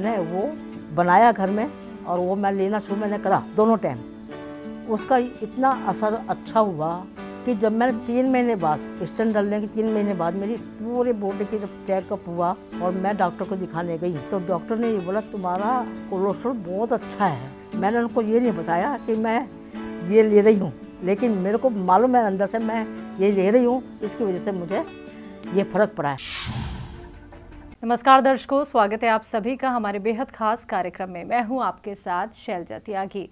मैंने वो बनाया घर में और वो मैं लेना शुरू मैंने करा दोनों टाइम। उसका इतना असर अच्छा हुआ कि जब मैंने 3 महीने बाद स्टेंट डालने के 3 महीने बाद मेरी पूरे बॉडी की जब चेकअप हुआ और मैं डॉक्टर को दिखाने गई तो डॉक्टर ने ये बोला तुम्हारा कोलेस्ट्रॉल बहुत अच्छा है। मैंने उनको ये नहीं बताया कि मैं ये ले रही हूँ, लेकिन मेरे को मालूम है अंदर से मैं ये ले रही हूँ, इसकी वजह से मुझे ये फ़र्क पड़ा है। नमस्कार दर्शकों, स्वागत है आप सभी का हमारे बेहद खास कार्यक्रम में। मैं हूं आपके साथ शैलजा त्यागी।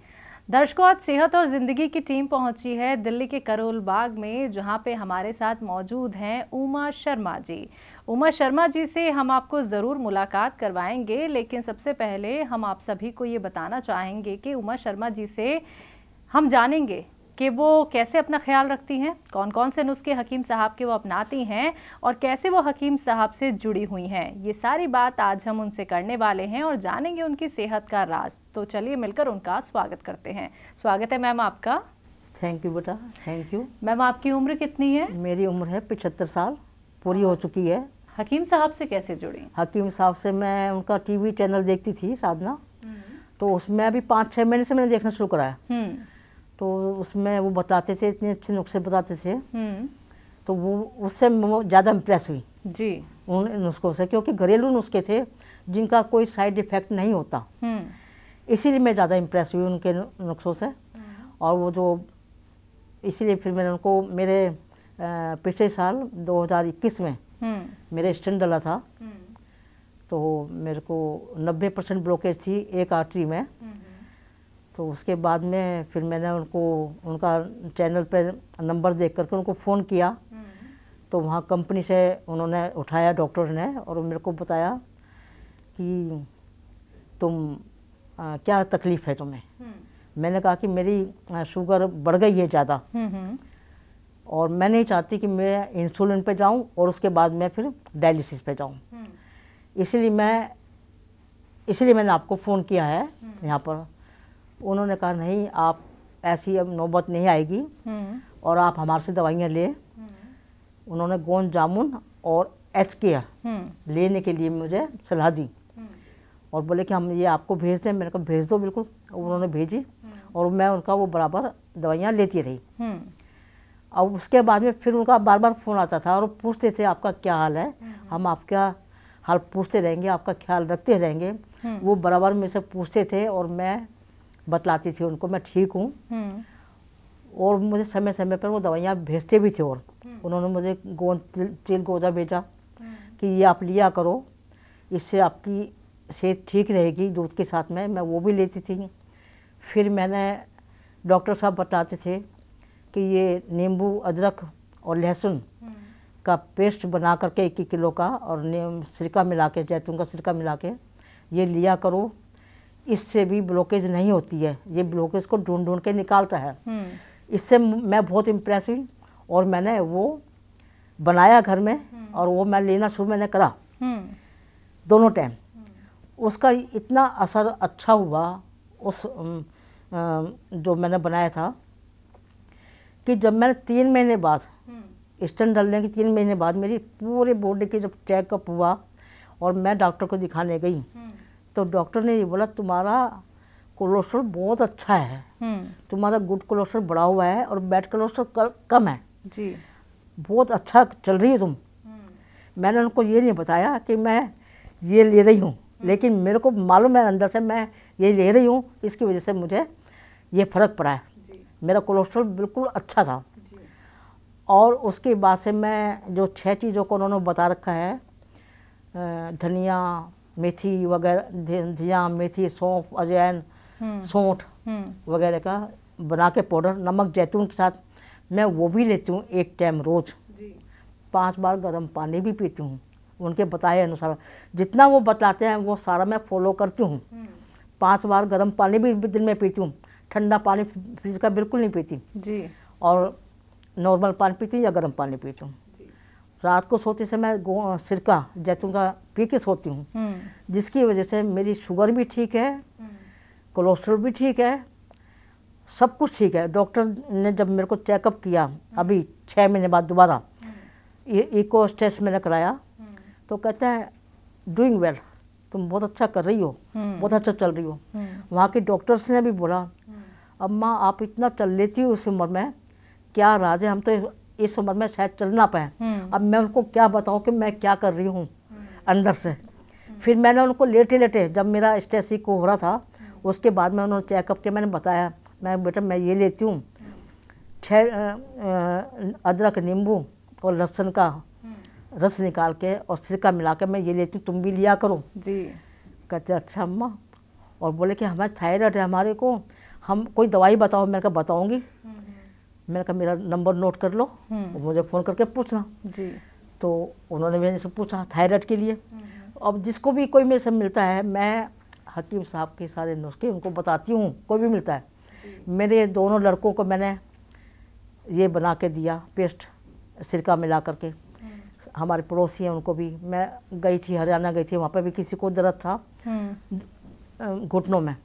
दर्शकों, आज सेहत और ज़िंदगी की टीम पहुंची है दिल्ली के करोल बाग में, जहां पे हमारे साथ मौजूद हैं उमा शर्मा जी। उमा शर्मा जी से हम आपको ज़रूर मुलाकात करवाएंगे, लेकिन सबसे पहले हम आप सभी को ये बताना चाहेंगे कि उमा शर्मा जी से हम जानेंगे कि वो कैसे अपना ख्याल रखती हैं, कौन कौन से नुस्खे हकीम साहब के वो अपनाती हैं और कैसे वो हकीम साहब से जुड़ी हुई हैं। ये सारी बात आज हम उनसे करने वाले हैं और जानेंगे उनकी सेहत का राज। तो चलिए मिलकर उनका स्वागत करते हैं। स्वागत है मैम आपका। थैंक यू बेटा, थैंक यू। मैम आपकी उम्र कितनी है? मेरी उम्र है 75 साल पूरी हो चुकी है। हकीम साहब से कैसे जुड़ी? हकीम साहब से मैं उनका टीवी चैनल देखती थी साधना, तो उसमें अभी 5-6 महीने से मैंने देखना शुरू कराया। तो उसमें वो बताते थे, इतने अच्छे नुस्खे बताते थे, तो वो उससे ज़्यादा इम्प्रेस हुई जी उन नुस्खों से, क्योंकि घरेलू नुस्खे थे जिनका कोई साइड इफ़ेक्ट नहीं होता। इसीलिए मैं ज़्यादा इम्प्रेस हुई उनके नुस्खों से। और वो जो इसीलिए फिर मैंने उनको मेरे पिछले साल 2021 में मेरे स्टेंट डाला था, तो मेरे को 90% ब्लॉकेज थी एक आर्टरी में। तो उसके बाद में फिर मैंने उनको उनका चैनल पे नंबर देख करके उनको फ़ोन किया, तो वहाँ कंपनी से उन्होंने उठाया डॉक्टर ने और मेरे को बताया कि तुम क्या तकलीफ़ है तुम्हें। मैंने कहा कि मेरी शुगर बढ़ गई है ज़्यादा और मैं नहीं चाहती कि मैं इंसुलिन पे जाऊं और उसके बाद मैं फिर डायलिसिस पे जाऊं। इसलिए मैंने आपको फ़ोन किया है यहाँ पर। उन्होंने कहा नहीं, आप ऐसी अब नौबत नहीं आएगी और आप हमारे से दवाइयाँ ले। उन्होंने गोंद जामुन और एच केयर लेने के लिए मुझे सलाह दी और बोले कि हम ये आपको भेज दें। मैंने कहा भेज दो बिल्कुल। उन्होंने भेजी और मैं उनका वो बराबर दवाइयाँ लेती रही। अब उसके बाद में फिर उनका बार बार फ़ोन आता था और पूछते थे आपका क्या हाल है, हम आपका हाल पूछते रहेंगे, आपका ख्याल रखते रहेंगे। वो बराबर मेरे से पूछते थे और मैं बतलाती थी उनको मैं ठीक हूँ। और मुझे समय समय पर वो दवाइयाँ भेजते भी थे। और उन्होंने मुझे गोंद चिलगोज़ा भेजा कि ये आप लिया करो, इससे आपकी सेहत ठीक रहेगी दूध के साथ में। मैं वो भी लेती थी। फिर मैंने डॉक्टर साहब बताते थे कि ये नींबू, अदरक और लहसुन का पेस्ट बना करके 1 किलो का और सिरका मिला के, जैतून का सिरका मिला के ये लिया करो, इससे भी ब्लॉकेज नहीं होती है। ये ब्लॉकेज को ढूंढ ढूंढ के निकालता है। इससे मैं बहुत इम्प्रेस हुई और मैंने वो बनाया घर में और वो मैं लेना शुरू मैंने करा दोनों टाइम। उसका इतना असर अच्छा हुआ उस जो मैंने बनाया था कि जब मैंने 3 महीने बाद स्टेंट डालने के 3 महीने बाद मेरी पूरे बॉडी की जब चेकअप हुआ और मैं डॉक्टर को दिखाने गई तो डॉक्टर ने ये बोला तुम्हारा कोलेस्ट्रॉल बहुत अच्छा है, तुम्हारा गुड कोलेस्ट्रॉल बढ़ा हुआ है और बैड कोलेस्ट्रॉल कम है जी, बहुत अच्छा चल रही है तुम। मैंने उनको ये नहीं बताया कि मैं ये ले रही हूँ, लेकिन मेरे को मालूम है अंदर से मैं ये ले रही हूँ, इसकी वजह से मुझे ये फ़र्क पड़ा है। मेरा कोलेस्ट्रॉल बिल्कुल अच्छा था। और उसके बाद से मैं जो 6 चीज़ों को उन्होंने बता रखा है, धनिया, मेथी वगैरह, धनिया, मेथी, सौंफ, अजवाइन, सौंठ वगैरह का बना के पाउडर, नमक, जैतून के साथ मैं वो भी लेती हूँ 1 टाइम रोज़। 5 बार गर्म पानी भी पीती हूँ उनके बताए अनुसार। जितना वो बतलाते हैं वो सारा मैं फॉलो करती हूँ। 5 बार गर्म पानी भी दिन में पीती हूँ, ठंडा पानी फ्रिज का बिल्कुल नहीं पीती जी, और नॉर्मल पानी पीती हूँ या गर्म पानी पीती हूँ। रात को सोते समय सिरका जैतून का पी के सोती हूँ, जिसकी वजह से मेरी शुगर भी ठीक है, कोलेस्ट्रॉल भी ठीक है, सब कुछ ठीक है। डॉक्टर ने जब मेरे को चेकअप किया अभी 6 महीने बाद दोबारा इको टेस्ट मैंने कराया तो कहते हैं डूइंग वेल, तुम बहुत अच्छा कर रही हो, बहुत अच्छा चल रही हो। वहाँ के डॉक्टर्स ने भी बोला, अम्मा आप इतना चल लेती हो इस उम्र में, क्या राज है, हम तो इस उम्र में शायद चल ना पाए। अब मैं उनको क्या बताऊँ कि मैं क्या कर रही हूँ अंदर से। फिर मैंने उनको लेटे लेटे, जब मेरा स्टेसी को हो रहा था, उसके बाद में उन्होंने चेकअप किया, मैंने बताया, मैं बेटा मैं ये लेती हूँ, 6 अदरक, नींबू और लहसुन का रस निकाल के और सिरका मिला के मैं ये लेती हूँ, तुम भी लिया करो जी। कहते अच्छा अम्मा, और बोले कि हमारे थायराइड है हमारे को, हम कोई दवाई बताओ। मैंने कहा बताऊँगी। मैंने कहा मेरा नंबर नोट कर लो, मुझे फ़ोन करके पूछना जी। तो उन्होंने मेरे से पूछा थायराइड के लिए। अब जिसको भी कोई मेरे से मिलता है, मैं हकीम साहब के सारे नुस्खे उनको बताती हूँ, कोई भी मिलता है। मेरे दोनों लड़कों को मैंने ये बना के दिया, पेस्ट सिरका मिला करके। हमारे पड़ोसी हैं उनको भी, मैं गई थी हरियाणा गई थी, वहाँ पर भी किसी को दर्द था घुटनों में,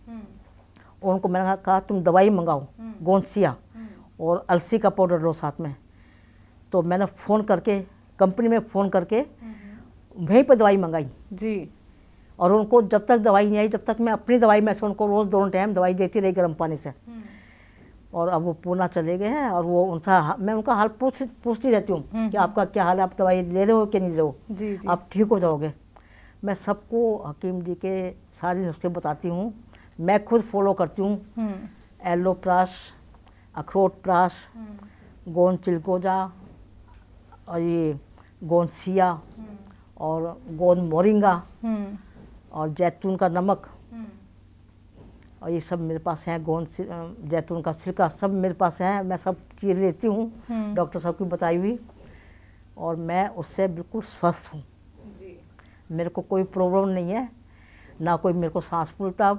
उनको मैंने कहा तुम दवाई मंगाओ, गोंसिया और अलसी का पाउडर लो साथ में। तो मैंने फ़ोन करके कंपनी में फ़ोन करके वहीं पर दवाई मंगाई जी। और उनको जब तक दवाई नहीं आई, जब तक मैं अपनी दवाई में से उनको रोज़ 2 टाइम दवाई देती रही गर्म पानी से। और अब वो पूना चले गए हैं, और वो उनका मैं उनका हाल पूछती रहती हूँ कि आपका क्या हाल है, आप दवाई ले रहे हो कि नहीं ले रहे हो, आप ठीक हो जाओगे। मैं सबको हकीम जी के सारे नुस्खे बताती हूँ, मैं खुद फॉलो करती हूँ। एलोप्रास, अखरोट प्राश, गोंद चिलगोजा और ये गोंसिया और गोंद मोरिंगा और जैतून का नमक, और ये सब मेरे पास है। गोंद जैतून का सिरका सब मेरे पास है, मैं सब चीज़ लेती हूँ डॉक्टर साहब की बताई हुई, और मैं उससे बिल्कुल स्वस्थ हूँ। मेरे को कोई प्रॉब्लम नहीं है, ना कोई मेरे को सांस फूलता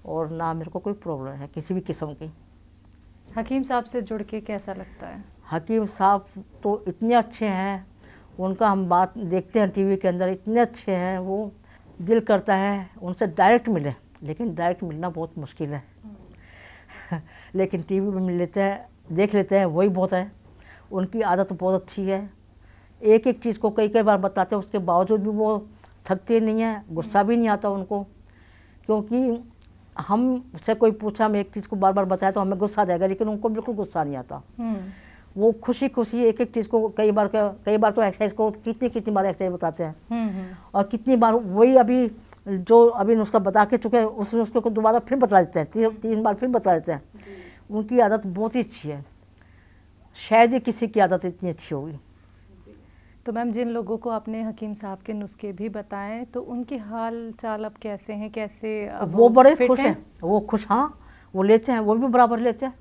और ना मेरे को कोई प्रॉब्लम है किसी भी किस्म की। हकीम साहब से जुड़ के कैसा लगता है? हकीम साहब तो इतने अच्छे हैं, उनका हम बात देखते हैं टीवी के अंदर, इतने अच्छे हैं, वो दिल करता है उनसे डायरेक्ट मिले, लेकिन डायरेक्ट मिलना बहुत मुश्किल है। लेकिन टीवी में मिल लेते हैं, देख लेते हैं, वही बहुत है। उनकी आदत बहुत अच्छी है, एक एक चीज़ को कई कई बार बताते हैं, उसके बावजूद भी वो थकते नहीं हैं, गुस्सा भी नहीं आता उनको। क्योंकि हमसे कोई पूछा, हम एक चीज़ को बार बार बताया तो हमें गुस्सा आ जाएगा, लेकिन उनको बिल्कुल गुस्सा नहीं आता। वो खुशी खुशी एक एक चीज़ को कई बार तो एक्सरसाइज को कितनी बार एक्सरसाइज बताते हैं, और कितनी बार वही अभी जो अभी नुस्खा बता के चुके हैं उस नुस्खे को दोबारा फिर बता देते हैं, 3 बार फिर बता देते हैं। उनकी आदत बहुत ही अच्छी है, शायद ही किसी की आदत इतनी अच्छी होगी। तो मैम, जिन लोगों को आपने हकीम साहब के नुस्खे भी बताएं, तो उनकी हाल चाल अब कैसे हैं, कैसे वो बड़े खुश हैं, वो खुश, हाँ वो लेते हैं, वो भी बराबर लेते हैं।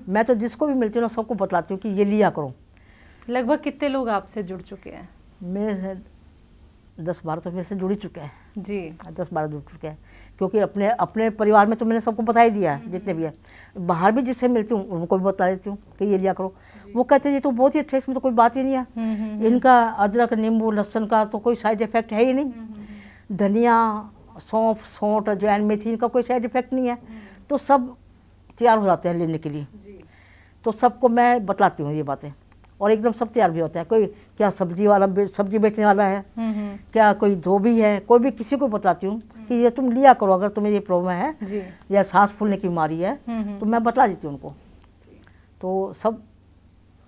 मैं तो जिसको भी मिलती हूँ ना सबको बतलाती हूँ कि ये लिया करो। लगभग कितने लोग आपसे जुड़ चुके हैं? मेरे से 10-12 तो मेरे से जुड़ ही चुके हैं जी। 10-12 जुड़ चुके हैं, क्योंकि अपने परिवार में तो मैंने सबको बता ही दिया है, जितने भी है। बाहर भी जिससे मिलती हूँ उनको भी बता देती हूँ कि ये लिया करो। वो कहते हैं ये तो बहुत ही अच्छा है, इसमें तो कोई बात ही नहीं है, इनका अदरक, नींबू, लहसुन का तो कोई साइड इफेक्ट है ही नहीं। धनिया, सौंफ, सौंठ, अजवाइन, मेथी, इनका कोई साइड इफेक्ट नहीं है। तो सब तैयार हो जाते हैं लेने के लिए। तो सबको मैं बतलाती हूँ ये बातें, और एकदम सब तैयार भी होता है। कोई क्या सब्जी बेचने वाला है, क्या कोई धोबी है, कोई भी, किसी को बताती हूँ कि ये तुम लिया करो अगर तुम्हें ये प्रॉब्लम है या सांस फूलने की बीमारी है, तो मैं बता देती हूँ उनको। तो सब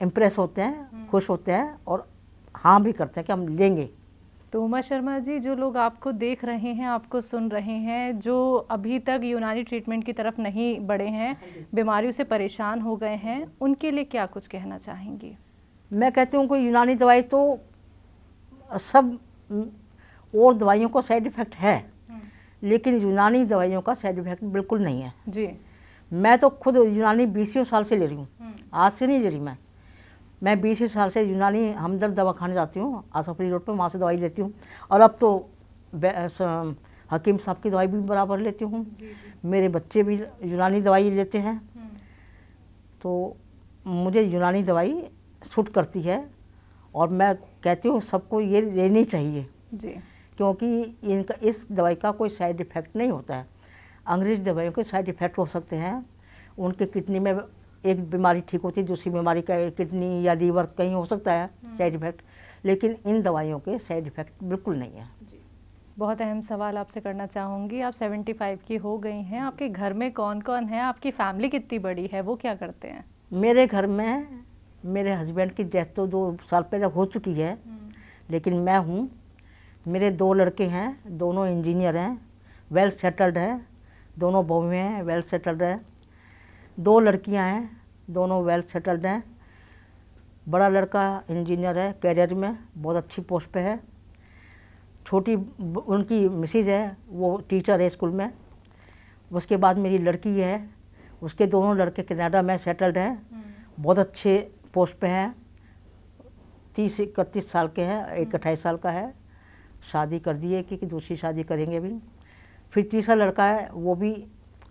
इम्प्रेस होते हैं, खुश होते हैं, और हाँ भी करते हैं कि हम लेंगे। तो उमा शर्मा जी, जो लोग आपको देख रहे हैं, आपको सुन रहे हैं, जो अभी तक यूनानी ट्रीटमेंट की तरफ नहीं बढ़े हैं, बीमारियों से परेशान हो गए हैं, उनके लिए क्या कुछ कहना चाहेंगी? मैं कहती हूँ कि यूनानी दवाई तो सब और दवाइयों का साइड इफ़ेक्ट है, लेकिन यूनानी दवाइयों का साइड इफ़ेक्ट बिल्कुल नहीं है जी। मैं तो खुद यूनानी 20 साल से ले रही हूँ, आज से नहीं ले रही मैं 20 साल से यूनानी हमदर्द दवाखाने जाती हूँ, आसाफरी रोड पर, वहाँ से दवाई लेती हूँ। और अब तो हकीम साहब की दवाई भी बराबर लेती हूँ। मेरे बच्चे भी यूनानी दवाई लेते हैं, तो मुझे यूनानी दवाई सूट करती है, और मैं कहती हूँ सबको ये लेनी चाहिए जी, क्योंकि इनका इस दवाई का कोई साइड इफ़ेक्ट नहीं होता है। अंग्रेज़ी दवाइयों के साइड इफ़ेक्ट हो सकते हैं, उनके किडनी में एक बीमारी ठीक होती है, दूसरी बीमारी का किडनी या लीवर कहीं हो सकता है साइड इफ़ेक्ट, लेकिन इन दवाइयों के साइड इफ़ेक्ट बिल्कुल नहीं है। बहुत अहम सवाल आपसे करना चाहूँगी। आप 75 की हो गई हैं, आपके घर में कौन कौन है, आपकी फैमिली कितनी बड़ी है, वो क्या करते हैं? मेरे घर में मेरे हस्बैंड की डेथ तो 2 साल पहले हो चुकी है, लेकिन मैं हूँ। मेरे 2 लड़के हैं, दोनों इंजीनियर हैं, वेल सेटल्ड है। दोनों बहुएँ हैं, वेल सेटल्ड है। 2 लड़कियां हैं, दोनों वेल सेटल्ड हैं। बड़ा लड़का इंजीनियर है, कैरियर में बहुत अच्छी पोस्ट पे है। छोटी उनकी मिसेज है, वो टीचर है स्कूल में। उसके बाद मेरी लड़की है, उसके दोनों लड़के कनाडा में सेटल्ड हैं, बहुत अच्छे पोस्ट पे हैं। 30-31 साल के हैं, एक 28 साल का है। शादी कर दी है कि दूसरी शादी करेंगे भी। फिर तीसरा लड़का है, वो भी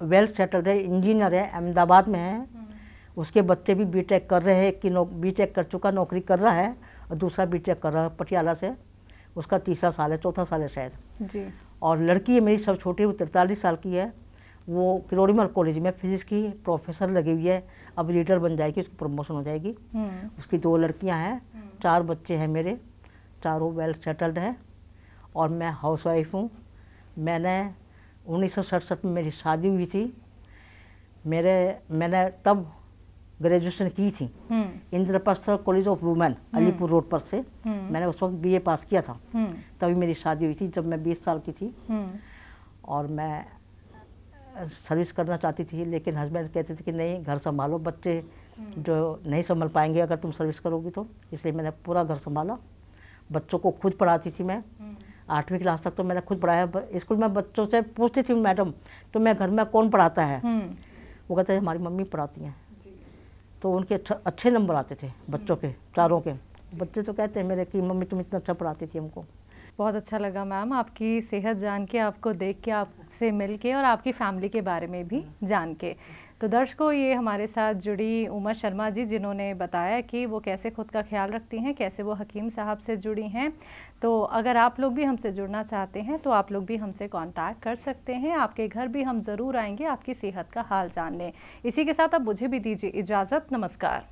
वेल सेटल्ड है, इंजीनियर है, अहमदाबाद में है। उसके बच्चे भी बीटेक कर रहे हैं, कि बीटेक कर चुका, नौकरी कर रहा है, और दूसरा बीटेक कर रहा है पटियाला से। उसका 3रा साल है, 4था साल है शायद जी। और लड़की है मेरी सब छोटी, वो 43 साल की है। वो किरोड़ीमल कॉलेज में फिजिक्स की प्रोफेसर लगी हुई है, अब लीडर बन जाएगी, उसकी प्रमोशन हो जाएगी। उसकी 2 लड़कियां हैं, 4 बच्चे हैं मेरे, चारों वेल सेटल्ड है। और मैं हाउसवाइफ हूँ। मैंने 1967 में मेरी शादी हुई थी। मैंने तब ग्रेजुएशन की थी Indraprastha college of women Alipur road पर से। मैंने उस वक्त बीए पास किया था, तभी मेरी शादी हुई थी जब मैं 20 साल की थी। और मैं सर्विस करना चाहती थी, लेकिन हस्बैंड कहते थे कि नहीं, घर संभालो, बच्चे जो नहीं संभाल पाएंगे अगर तुम सर्विस करोगी तो। इसलिए मैंने पूरा घर संभाला। बच्चों को खुद पढ़ाती थी मैं, 8वीं क्लास तक तो मैंने खुद पढ़ाया। स्कूल में बच्चों से पूछती थी, मैडम तो मैं घर में कौन पढ़ाता है? वो कहते हैं हमारी मम्मी पढ़ाती हैं। तो उनके अच्छे नंबर आते थे बच्चों के, चारों के। बच्चे तो कहते हैं मेरे कि मम्मी तुम इतना अच्छा पढ़ाती थी हमको। बहुत अच्छा लगा मैम आपकी सेहत जान के, आपको देख के, आपसे मिल के, और आपकी फैमिली के बारे में भी जान के। तो दर्शकों, ये हमारे साथ जुड़ी उमा शर्मा जी, जिन्होंने बताया कि वो कैसे खुद का ख्याल रखती हैं, कैसे वो हकीम साहब से जुड़ी हैं। तो अगर आप लोग भी हमसे जुड़ना चाहते हैं तो आप लोग भी हमसे कांटेक्ट कर सकते हैं। आपके घर भी हम ज़रूर आएंगे आपकी सेहत का हाल जानने। इसी के साथ अब मुझे भी दीजिए इजाज़त। नमस्कार।